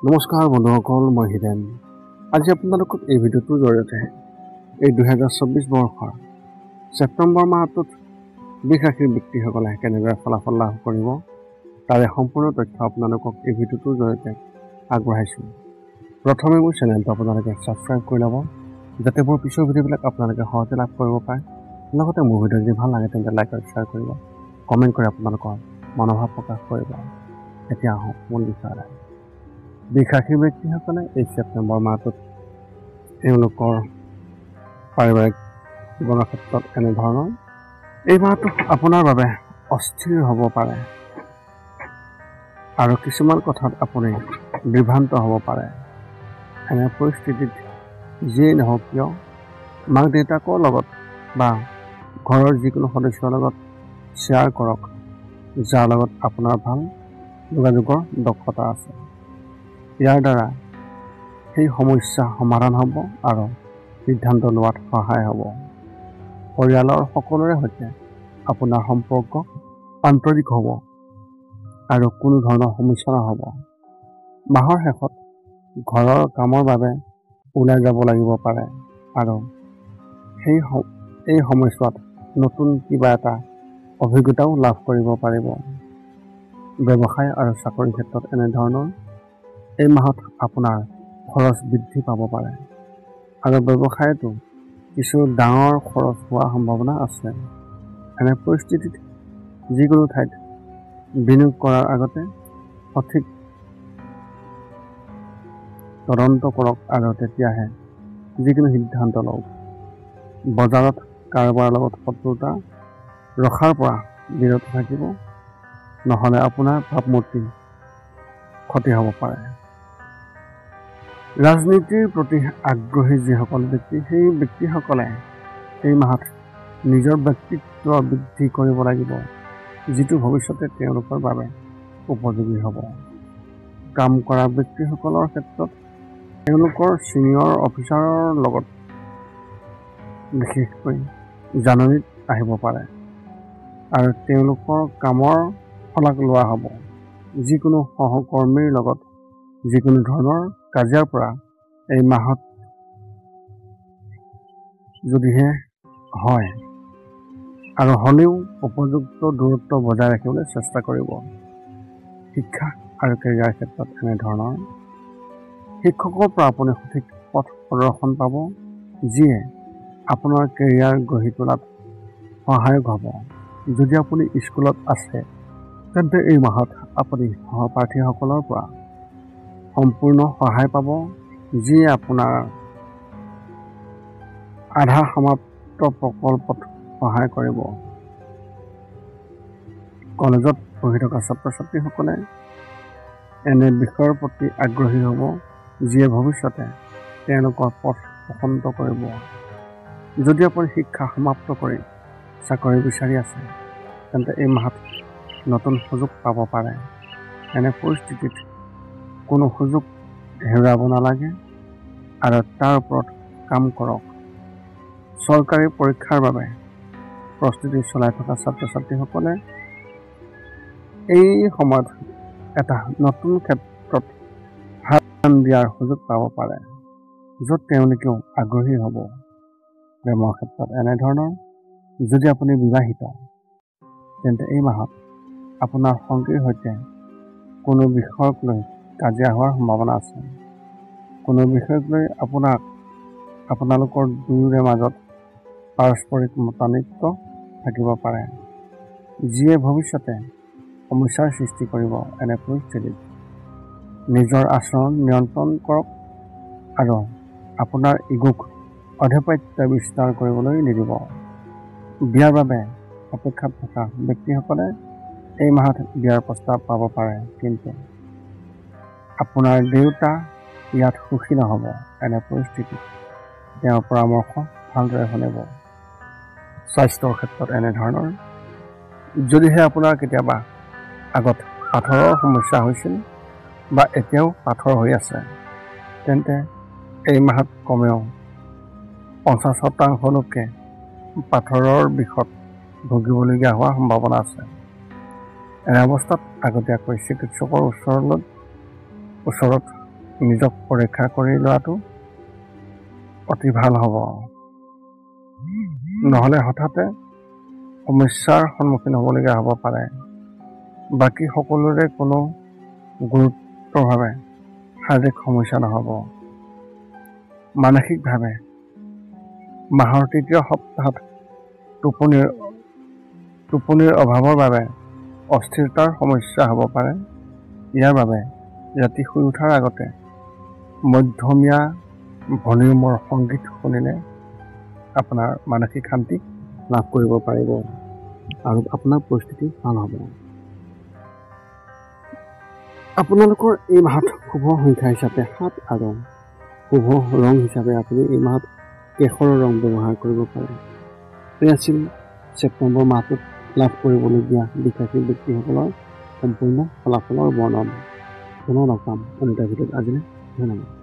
নমস্কাৰ বন্ধুসকল, মই হিৰেন। আজি আপোনালোকক এই ভিডিঅ'টোৰ জৰিয়তে এই 2024 বৰ্ষৰ ছেপ্টেম্বৰ মাহটোত বৃষ ৰাশিৰ ব্যক্তিসকলে কেনেদৰে ফলাফল লাভ কৰিব তাৰে সম্পূৰ্ণ তথ্য আপোনালোকক এই ভিডিঅ'টোৰ জৰিয়তে আগবঢ়াইছোঁ। প্ৰথমে মোৰ চেনেলটো আপোনালোকে ছাবস্ক্ৰাইব কৰি ল'ব, যাতে মোৰ পিছৰ ভিডিঅ'বিলাক আপোনালোকে সহজে লাভ কৰিব পাৰে। লগতে মোৰ ভিডিঅ' যদি ভাল লাগে তেন্তে লাইক আৰু শ্বেয়াৰ কৰিব, কমেণ্ট কৰি আপোনালোকৰ মনোভাৱ প্ৰকাশ কৰিব। এতিয়া আহক মূল বিষয়লৈ। বৃষ ৰাশিৰ ব্যক্তিসকলে এই ছেপ্টেম্বৰ মাহটোত তেওঁলোকৰ পাৰিবাৰিক জীৱনৰ ক্ষেত্ৰত এনেধৰণৰ এই মাহটো আপোনাৰ বাবে অস্থিৰ হ'ব পাৰে আৰু কিছুমান কথাত আপুনি বিভ্ৰান্ত হ'ব পাৰে। এনে পৰিস্থিতিত যিয়েই নহওক কিয় মাক দেউতাকৰ লগত বা ঘৰৰ যিকোনো সদস্যৰ লগত শ্বেয়াৰ কৰক, যাৰ লগত আপোনাৰ ভাল যোগাযোগৰ দক্ষতা আছে। ইয়াৰ দ্বাৰা সেই সমস্যা সমাধান হ'ব আৰু সিদ্ধান্ত লোৱাত সহায় হ'ব। পৰিয়ালৰ সকলোৰে সৈতে আপোনাৰ সম্পৰ্ক আন্তৰিক হ'ব আৰু কোনো ধৰণৰ সমস্যা নহ'ব। মাহৰ শেষত ঘৰৰ কামৰ বাবে ওলাই যাব লাগিব পাৰে আৰু এই সময়ছোৱাত নতুন কিবা এটা অভিজ্ঞতাও লাভ কৰিব পাৰিব। ব্যৱসায় আৰু চাকৰিৰ ক্ষেত্ৰত এনেধৰণৰ এই মাহত আপোনাৰ খৰচ বৃদ্ধি পাব পাৰে আৰু ব্যৱসায়তো কিছু ডাঙৰ খৰচ হোৱাৰ সম্ভাৱনা আছে। এনে পৰিস্থিতিত যিকোনো ঠাইত বিনিয়োগ কৰাৰ আগতে সঠিক তদন্ত কৰক আৰু তেতিয়াহে যিকোনো সিদ্ধান্ত লওক। বজাৰত কাৰোবাৰ লগত শত্ৰুতা ৰখাৰ পৰা বিৰত থাকিব, নহ'লে আপোনাৰ ভাৱমূৰ্তি ক্ষতি হ'ব পাৰে। ৰাজনীতিৰ প্ৰতি আগ্ৰহী যিসকল ব্যক্তি, সেই ব্যক্তিসকলে এই মাহত নিজৰ ব্যক্তিত্ব বৃদ্ধি কৰিব লাগিব, যিটো ভৱিষ্যতে তেওঁলোকৰ বাবে উপযোগী হ'ব। কাম কৰা ব্যক্তিসকলৰ ক্ষেত্ৰত তেওঁলোকৰ ছিনিয়ৰ অফিচাৰৰ লগত বিশেষকৈ জাননীত আহিব পাৰে আৰু তেওঁলোকৰ কামৰ শলাগ লোৱা হ'ব। যিকোনো সহকৰ্মীৰ লগত যিকোনো ধৰণৰ কাজিয়াৰ পৰা এই মাহত যদিহে হয় আৰু হ'লেও উপযুক্ত দূৰত্ব বজাই ৰাখিবলৈ চেষ্টা কৰিব। শিক্ষা আৰু কেৰিয়াৰ ক্ষেত্ৰত এনেধৰণৰ শিক্ষকৰ পৰা আপুনি সঠিক পথ প্ৰদৰ্শন পাব, যিয়ে আপোনাৰ কেৰিয়াৰ গঢ়ি তোলাত সহায়ক হ'ব। যদি আপুনি স্কুলত আছে তেন্তে এই মাহত আপুনি সহপাঠীসকলৰ পৰা সম্পূৰ্ণ সহায় পাব, যিয়ে আপোনাৰ আধা সমাপ্ত প্ৰকল্পত সহায় কৰিব। কলেজত পঢ়ি থকা ছাত্ৰ ছাত্ৰীসকলে এনে বিষয়ৰ প্ৰতি আগ্ৰহী হ'ব, যিয়ে ভৱিষ্যতে তেওঁলোকৰ পথ বসন্ত কৰিব। যদি আপুনি শিক্ষা সমাপ্ত কৰি চাকৰি বিচাৰি আছে তেন্তে এই মাহত নতুন সুযোগ পাব পাৰে। এনে পৰিস্থিতিত কোনো সুযোগ হেৰুৱাব নালাগে আৰু তাৰ ওপৰত কাম কৰক। চৰকাৰী পৰীক্ষাৰ বাবে প্ৰস্তুতি চলাই থকা ছাত্ৰ ছাত্ৰীসকলে এই সময়ত এটা নতুন ক্ষেত্ৰত হাত দিয়াৰ সুযোগ পাব পাৰে, য'ত তেওঁলোকেও আগ্ৰহী হ'ব। প্ৰেমৰ ক্ষেত্ৰত এনেধৰণৰ যদি আপুনি বিবাহিত তেন্তে এই মাহত আপোনাৰ সংগীৰ সৈতে কোনো বিষয়ক লৈ কাজিয়া হোৱাৰ সম্ভাৱনা আছে। কোনো বিষয়ক লৈ আপোনালোকৰ দুয়োৰে মাজত পাৰস্পৰিক মতানৈক্য থাকিব পাৰে, যিয়ে ভৱিষ্যতে সমস্যাৰ সৃষ্টি কৰিব। এনে পৰিস্থিতিত নিজৰ আচৰণ নিয়ন্ত্ৰণ কৰক আৰু আপোনাৰ ইগোক আধিপত্য বিস্তাৰ কৰিবলৈ নিদিব। বিয়াৰ বাবে অপেক্ষাত থকা ব্যক্তিসকলে এই মাহত বিয়াৰ প্ৰস্তাৱ পাব পাৰে, কিন্তু আপোনাৰ দেউতা ইয়াত সুখী নহ'ব। এনে পৰিস্থিতিত তেওঁৰ পৰামৰ্শ ভালদৰে শুনিব। স্বাস্থ্যৰ ক্ষেত্ৰত এনেধৰণৰ যদিহে আপোনাৰ কেতিয়াবা আগত পাথৰৰ সমস্যা হৈছিল বা এতিয়াও পাথৰ হৈ আছে, তেন্তে এই মাহত কমেও 50% লোকে পাথৰৰ বিষত ভুগিবলগীয়া হোৱাৰ সম্ভাৱনা আছে। এনে অৱস্থাত আগতীয়াকৈ চিকিৎসকৰ ওচৰত নিজক পৰীক্ষা কৰি লোৱাটো অতি ভাল হ'ব। নহ'লে হঠাতে সমস্যাৰ সন্মুখীন হ'বলগীয়া হ'ব পাৰে। বাকী সকলোৰে কোনো গুৰুত্বভাৱে শাৰীৰিক সমস্যা নহ'ব। মানসিকভাৱে মাহৰ তৃতীয় সপ্তাহত টোপনিৰ অভাৱৰ বাবে অস্থিৰতাৰ সমস্যা হ'ব পাৰে। ইয়াৰ বাবে ৰাতি শুই উঠাৰ আগতে মধ্যমীয়া ভলিউমৰ সংগীত শুনিলে আপোনাৰ মানসিক শান্তি লাভ কৰিব পাৰিব আৰু আপোনাৰ পৰিস্থিতি ভাল হ'ব। আপোনালোকৰ এই মাহত শুভ সংখ্যা হিচাপে 7 আৰু শুভ ৰং হিচাপে আপুনি এই মাহত কেশৰৰ ৰং ব্যৱহাৰ কৰিব পাৰে। এই আছিল ছেপ্টেম্বৰ মাহটোত লাভ কৰিবলগীয়া দ্বিৰাশি ব্যক্তিসকলৰ সম্পূৰ্ণ ফলাফলৰ বৰ্ণনা। পুনৰ লগ পাম অন্য এটা ভিডিঅ'ত। আজিলৈ ধন্যবাদ।